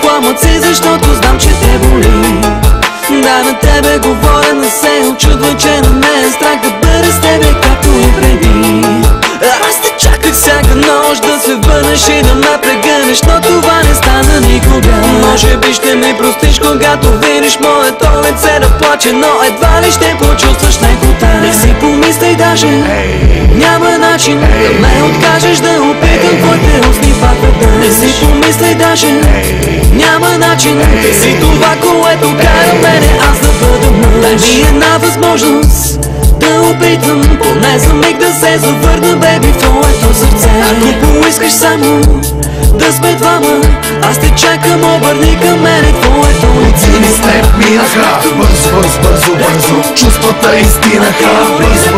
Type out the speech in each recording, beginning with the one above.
пламъци, защото знам, че те боли. Да, на тебе говоря, не се очудвай, че на мен е страх да бъда с тебе както и преди. Аз те чаках всяка нощ да се върнеш и да ме прегърнеш, но това не стана никога. Може би ще ми простиш, когато видиш моето лице да плаче, но едва ли ще почувстваш лекота. Не си помисляй даже, няма начин да ме откажеш да опитам твоите устни пак да. Не си помисляй даже, няма начин. Ти си това, което кара мене аз да бъда мъж. Дай ми една възможност да опитам поне за миг да се завърна, беби, в твоето сърце. Ако поискаш само да сме двама, аз те чакам, обърни към мене твоето лице. Години с теб минаха, бързо, чувствата изтинаха, бързо,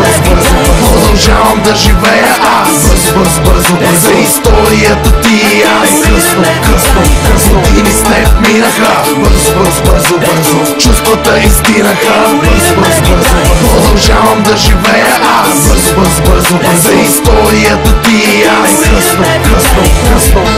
продължавам да живея аз, бързо, за историята ти и аз. Късно, години с теб минаха, бързо, чувствата изтинаха, бързо, продължавам да живея аз, бързо, за историята ти и аз. Късно.